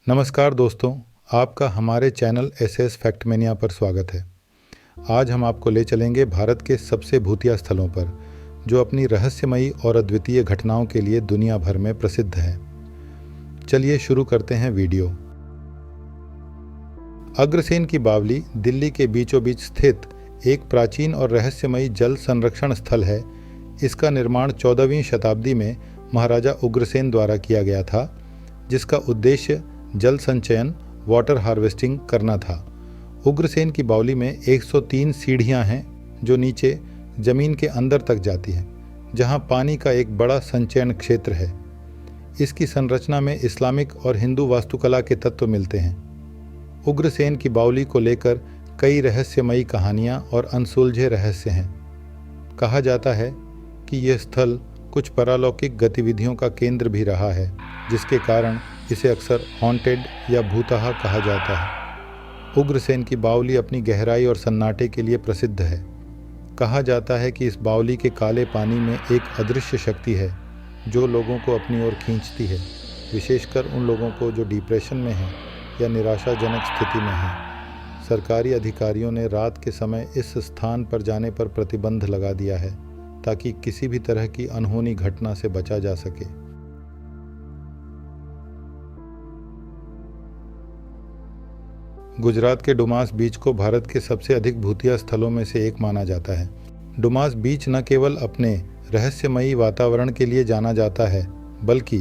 नमस्कार दोस्तों, आपका हमारे चैनल एसएस फैक्टमेनिया पर स्वागत है। आज हम आपको ले चलेंगे भारत के सबसे भूतिया स्थलों पर, जो अपनी रहस्यमयी और अद्वितीय घटनाओं के लिए दुनिया भर में प्रसिद्ध हैं। चलिए शुरू करते हैं वीडियो। अग्रसेन की बावली दिल्ली के बीचों बीच स्थित एक प्राचीन और रहस्यमयी जल संरक्षण स्थल है। इसका निर्माण 14वीं शताब्दी में महाराजा उग्रसेन द्वारा किया गया था, जिसका उद्देश्य जल संचयन वाटर हार्वेस्टिंग करना था। उग्रसेन की बावली में 103 सीढ़ियां हैं जो नीचे जमीन के अंदर तक जाती हैं, जहां पानी का एक बड़ा संचयन क्षेत्र है। इसकी संरचना में इस्लामिक और हिंदू वास्तुकला के तत्व मिलते हैं। उग्रसेन की बावली को लेकर कई रहस्यमयी कहानियां और अनसुलझे रहस्य हैं। कहा जाता है कि यह स्थल कुछ पारलौकिक गतिविधियों का केंद्र भी रहा है, जिसके कारण इसे अक्सर हॉन्टेड या भूतहा कहा जाता है। उग्रसेन की बावली अपनी गहराई और सन्नाटे के लिए प्रसिद्ध है। कहा जाता है कि इस बावली के काले पानी में एक अदृश्य शक्ति है जो लोगों को अपनी ओर खींचती है, विशेषकर उन लोगों को जो डिप्रेशन में हैं या निराशाजनक स्थिति में हैं। सरकारी अधिकारियों ने रात के समय इस स्थान पर जाने पर प्रतिबंध लगा दिया है, ताकि किसी भी तरह की अनहोनी घटना से बचा जा सके। गुजरात के डुमास बीच को भारत के सबसे अधिक भूतिया स्थलों में से एक माना जाता है। डुमास बीच न केवल अपने रहस्यमयी वातावरण के लिए जाना जाता है, बल्कि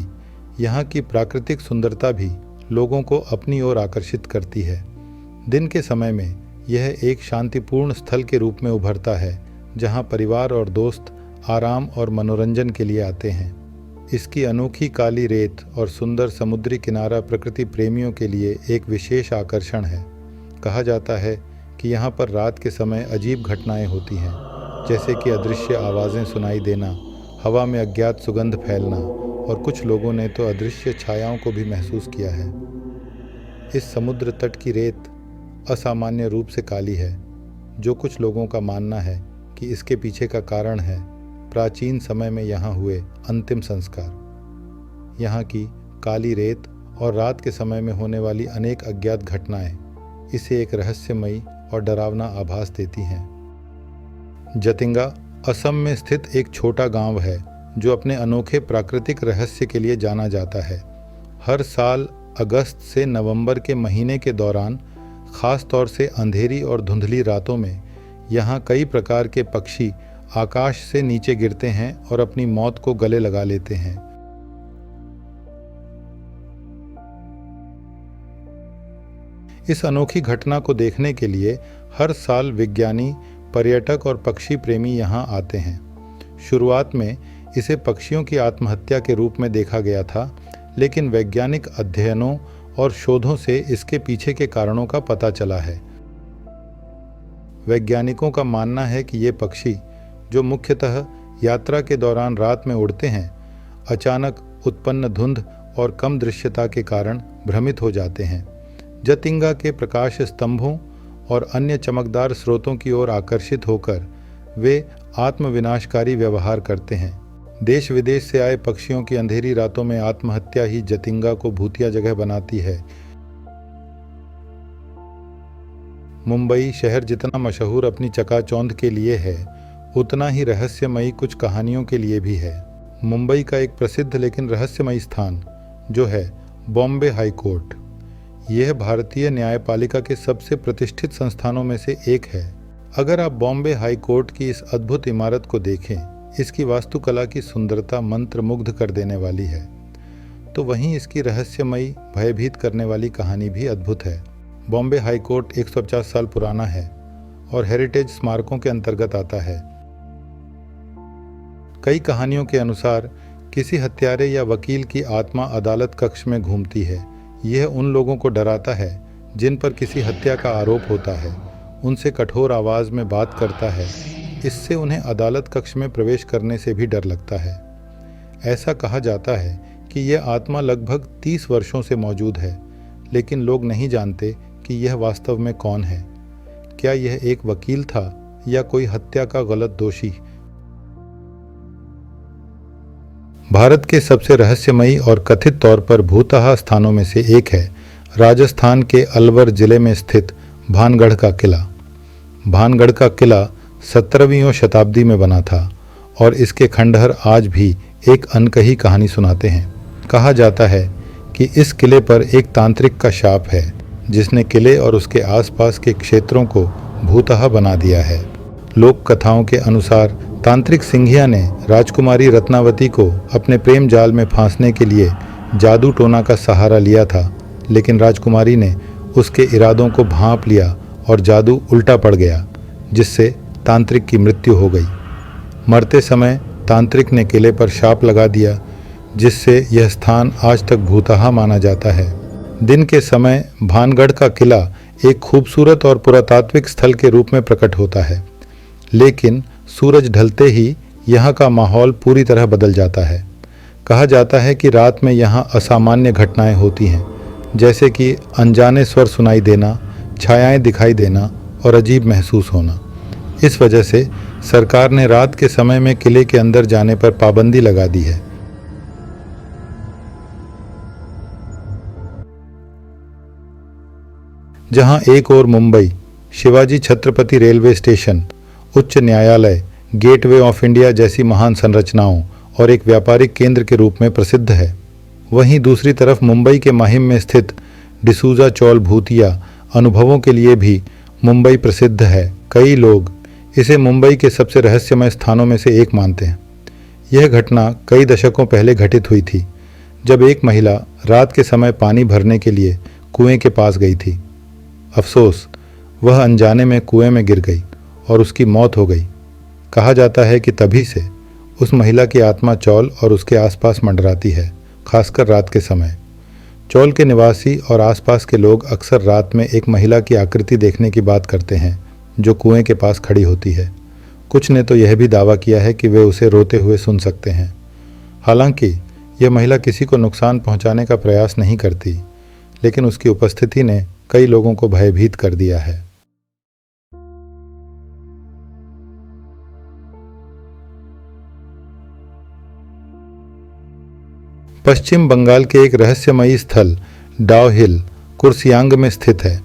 यहाँ की प्राकृतिक सुंदरता भी लोगों को अपनी ओर आकर्षित करती है। दिन के समय में यह एक शांतिपूर्ण स्थल के रूप में उभरता है, जहाँ परिवार और दोस्त आराम और मनोरंजन के लिए आते हैं। इसकी अनोखी काली रेत और सुंदर समुद्री किनारा प्रकृति प्रेमियों के लिए एक विशेष आकर्षण है। कहा जाता है कि यहाँ पर रात के समय अजीब घटनाएं होती हैं, जैसे कि अदृश्य आवाज़ें सुनाई देना, हवा में अज्ञात सुगंध फैलना, और कुछ लोगों ने तो अदृश्य छायाओं को भी महसूस किया है। इस समुद्र तट की रेत असामान्य रूप से काली है, जो कुछ लोगों का मानना है कि इसके पीछे का कारण है प्राचीन समय में यहाँ हुए अंतिम संस्कार। यहाँ की काली रेत और रात के समय में होने वाली अनेक अज्ञात घटनाएं इसे एक रहस्यमयी और डरावना आभास देती हैं। जतिंगा असम में स्थित एक छोटा गांव है जो अपने अनोखे प्राकृतिक रहस्य के लिए जाना जाता है। हर साल अगस्त से नवंबर के महीने के दौरान, खास तौर से अंधेरी और धुंधली रातों में, यहाँ कई प्रकार के पक्षी आकाश से नीचे गिरते हैं और अपनी मौत को गले लगा लेते हैं। इस अनोखी घटना को देखने के लिए हर साल विज्ञानी, पर्यटक और पक्षी प्रेमी यहाँ आते हैं। शुरुआत में इसे पक्षियों की आत्महत्या के रूप में देखा गया था, लेकिन वैज्ञानिक अध्ययनों और शोधों से इसके पीछे के कारणों का पता चला है। वैज्ञानिकों का मानना है कि ये पक्षी, जो मुख्यतः यात्रा के दौरान रात में उड़ते हैं, अचानक उत्पन्न धुंध और कम दृश्यता के कारण भ्रमित हो जाते हैं। जतिंगा के प्रकाश स्तंभों और अन्य चमकदार स्रोतों की ओर आकर्षित होकर वे आत्मविनाशकारी व्यवहार करते हैं। देश विदेश से आए पक्षियों की अंधेरी रातों में आत्महत्या ही जतिंगा को भूतिया जगह बनाती है। मुंबई शहर जितना मशहूर अपनी चकाचौंध के लिए है, उतना ही रहस्यमयी कुछ कहानियों के लिए भी है। मुंबई का एक प्रसिद्ध लेकिन रहस्यमयी स्थान जो है बॉम्बे हाई कोर्ट, यह भारतीय न्यायपालिका के सबसे प्रतिष्ठित संस्थानों में से एक है। अगर आप बॉम्बे हाई कोर्ट की इस अद्भुत इमारत को देखें, इसकी वास्तुकला की सुंदरता मंत्रमुग्ध कर देने वाली है, तो वहीं इसकी रहस्यमयी, भयभीत करने वाली कहानी भी अद्भुत है। बॉम्बे हाई कोर्ट 150 साल पुराना है और हेरिटेज स्मारकों के अंतर्गत आता है। कई कहानियों के अनुसार किसी हत्यारे या वकील की आत्मा अदालत कक्ष में घूमती है। यह उन लोगों को डराता है जिन पर किसी हत्या का आरोप होता है, उनसे कठोर आवाज़ में बात करता है। इससे उन्हें अदालत कक्ष में प्रवेश करने से भी डर लगता है। ऐसा कहा जाता है कि यह आत्मा लगभग 30 वर्षों से मौजूद है, लेकिन लोग नहीं जानते कि यह वास्तव में कौन है। क्या यह एक वकील था या कोई हत्या का गलत दोषी? भारत के सबसे रहस्यमयी और कथित तौर पर भूतहा स्थानों में से एक है राजस्थान के अलवर जिले में स्थित भानगढ़ का किला। भानगढ़ का किला 17वीं शताब्दी में बना था और इसके खंडहर आज भी एक अनकही कहानी सुनाते हैं। कहा जाता है कि इस किले पर एक तांत्रिक का शाप है जिसने किले और उसके आसपास के क्षेत्रों को भूतहा बना दिया है। लोक कथाओं के अनुसार तांत्रिक सिंघिया ने राजकुमारी रत्नावती को अपने प्रेम जाल में फांसने के लिए जादू टोना का सहारा लिया था, लेकिन राजकुमारी ने उसके इरादों को भांप लिया और जादू उल्टा पड़ गया, जिससे तांत्रिक की मृत्यु हो गई। मरते समय तांत्रिक ने किले पर शाप लगा दिया, जिससे यह स्थान आज तक भूतहा माना जाता है। दिन के समय भानगढ़ का किला एक खूबसूरत और पुरातात्विक स्थल के रूप में प्रकट होता है, लेकिन सूरज ढलते ही यहाँ का माहौल पूरी तरह बदल जाता है। कहा जाता है कि रात में यहाँ असामान्य घटनाएं होती हैं, जैसे कि अनजाने स्वर सुनाई देना, छायाएं दिखाई देना और अजीब महसूस होना। इस वजह से सरकार ने रात के समय में किले के अंदर जाने पर पाबंदी लगा दी है। जहां एक ओर मुंबई शिवाजी छत्रपति रेलवे स्टेशन, उच्च न्यायालय, गेटवे ऑफ इंडिया जैसी महान संरचनाओं और एक व्यापारिक केंद्र के रूप में प्रसिद्ध है, वहीं दूसरी तरफ मुंबई के माहिम में स्थित डिसूजा चौल भूतिया अनुभवों के लिए भी मुंबई प्रसिद्ध है। कई लोग इसे मुंबई के सबसे रहस्यमय स्थानों में से एक मानते हैं। यह घटना कई दशकों पहले घटित हुई थी, जब एक महिला रात के समय पानी भरने के लिए कुएं के पास गई थी। अफसोस, वह अनजाने में कुएं में गिर गई और उसकी मौत हो गई। कहा जाता है कि तभी से उस महिला की आत्मा चौल और उसके आसपास मंडराती है, खासकर रात के समय। चौल के निवासी और आसपास के लोग अक्सर रात में एक महिला की आकृति देखने की बात करते हैं जो कुएं के पास खड़ी होती है। कुछ ने तो यह भी दावा किया है कि वे उसे रोते हुए सुन सकते हैं। हालांकि यह महिला किसी को नुकसान पहुंचाने का प्रयास नहीं करती, लेकिन उसकी उपस्थिति ने कई लोगों को भयभीत कर दिया है। पश्चिम बंगाल के एक रहस्यमयी स्थल डाउ हिल कुर्सियांग में स्थित है।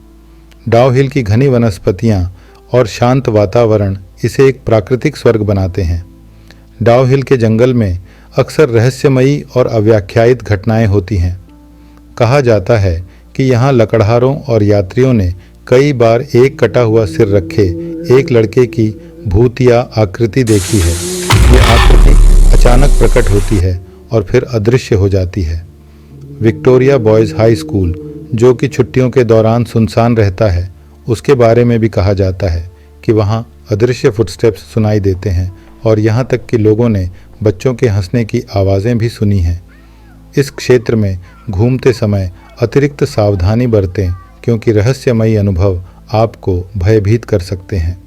डाउ हिल की घनी वनस्पतियां और शांत वातावरण इसे एक प्राकृतिक स्वर्ग बनाते हैं। डाउ हिल के जंगल में अक्सर रहस्यमयी और अव्याख्यायित घटनाएं होती हैं। कहा जाता है कि यहाँ लकड़हारों और यात्रियों ने कई बार एक कटा हुआ सिर रखे एक लड़के की भूतिया आकृति देखी है। यह आकृति अचानक प्रकट होती है और फिर अदृश्य हो जाती है। विक्टोरिया बॉयज़ हाई स्कूल, जो कि छुट्टियों के दौरान सुनसान रहता है, उसके बारे में भी कहा जाता है कि वहाँ अदृश्य फुटस्टेप्स सुनाई देते हैं और यहाँ तक कि लोगों ने बच्चों के हंसने की आवाज़ें भी सुनी हैं। इस क्षेत्र में घूमते समय अतिरिक्त सावधानी बरतें, क्योंकि रहस्यमयी अनुभव आपको भयभीत कर सकते हैं।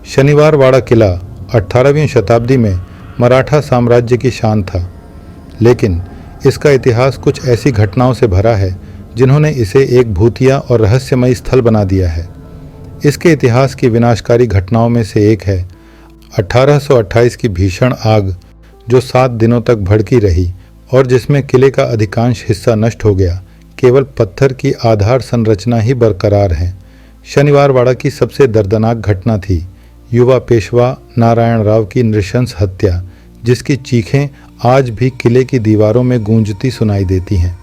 शनिवारवाड़ा किला 18वीं शताब्दी में मराठा साम्राज्य की शान था, लेकिन इसका इतिहास कुछ ऐसी घटनाओं से भरा है जिन्होंने इसे एक भूतिया और रहस्यमयी स्थल बना दिया है। इसके इतिहास की विनाशकारी घटनाओं में से एक है 1828 की भीषण आग, जो 7 दिनों तक भड़की रही और जिसमें किले का अधिकांश हिस्सा नष्ट हो गया। केवल पत्थर की आधार संरचना ही बरकरार है। शनिवारवाड़ा की सबसे दर्दनाक घटना थी युवा पेशवा नारायण राव की नृशंस हत्या, जिसकी चीखें आज भी किले की दीवारों में गूंजती सुनाई देती हैं।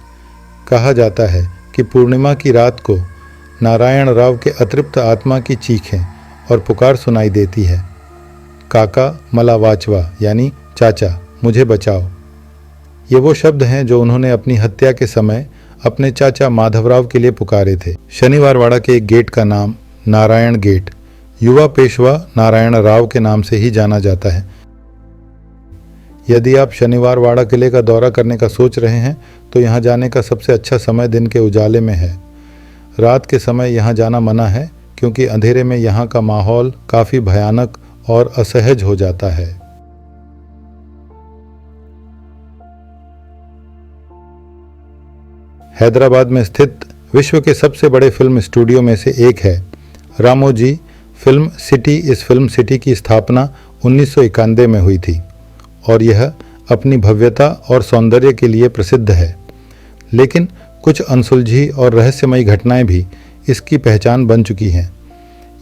कहा जाता है कि पूर्णिमा की रात को नारायण राव के अतृप्त आत्मा की चीखें और पुकार सुनाई देती है, काका मला वाचवा, यानी चाचा मुझे बचाओ। ये वो शब्द हैं जो उन्होंने अपनी हत्या के समय अपने चाचा माधवराव के लिए पुकारे थे। शनिवारवाड़ा के एक गेट का नाम नारायण गेट युवा पेशवा नारायण राव के नाम से ही जाना जाता है। यदि आप शनिवारवाड़ा किले का दौरा करने का सोच रहे हैं तो यहाँ जाने का सबसे अच्छा समय दिन के उजाले में है। रात के समय यहाँ जाना मना है, क्योंकि अंधेरे में यहाँ का माहौल काफ़ी भयानक और असहज हो जाता है। हैदराबाद में स्थित विश्व के सबसे बड़े फिल्म स्टूडियो में से एक है रामोजी फिल्म सिटी। इस फिल्म सिटी की स्थापना 1991 में हुई थी। और यह अपनी भव्यता और सौंदर्य के लिए प्रसिद्ध है। लेकिन कुछ अनसुलझी और रहस्यमयी घटनाएं भी इसकी पहचान बन चुकी हैं।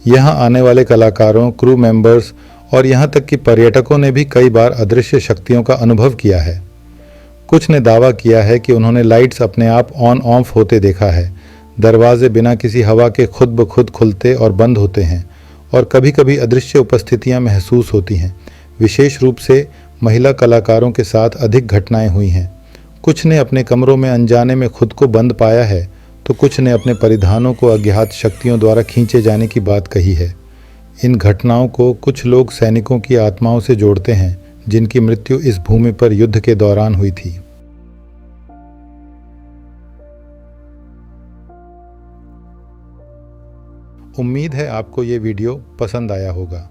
यहाँ आने वाले कलाकारों, क्रू मेंबर्स और यहाँ तक कि पर्यटकों ने भी कई बार अदृश्य शक्तियों का अनुभव किया है। कुछ ने दावा किया है कि उन्होंने लाइट्स अपने आप ऑन ऑफ होते देखा है, दरवाजे बिना किसी हवा के खुद ब खुद खुलते और बंद होते हैं, और कभी कभी अदृश्य उपस्थितियां महसूस होती हैं। विशेष रूप से महिला कलाकारों के साथ अधिक घटनाएं हुई हैं। कुछ ने अपने कमरों में अनजाने में खुद को बंद पाया है, तो कुछ ने अपने परिधानों को अज्ञात शक्तियों द्वारा खींचे जाने की बात कही है। इन घटनाओं को कुछ लोग सैनिकों की आत्माओं से जोड़ते हैं, जिनकी मृत्यु इस भूमि पर युद्ध के दौरान हुई थी। उम्मीद है आपको ये वीडियो पसंद आया होगा।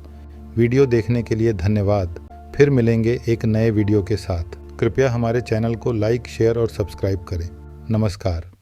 वीडियो देखने के लिए धन्यवाद। फिर मिलेंगे एक नए वीडियो के साथ। कृपया हमारे चैनल को लाइक, शेयर और सब्सक्राइब करें। नमस्कार।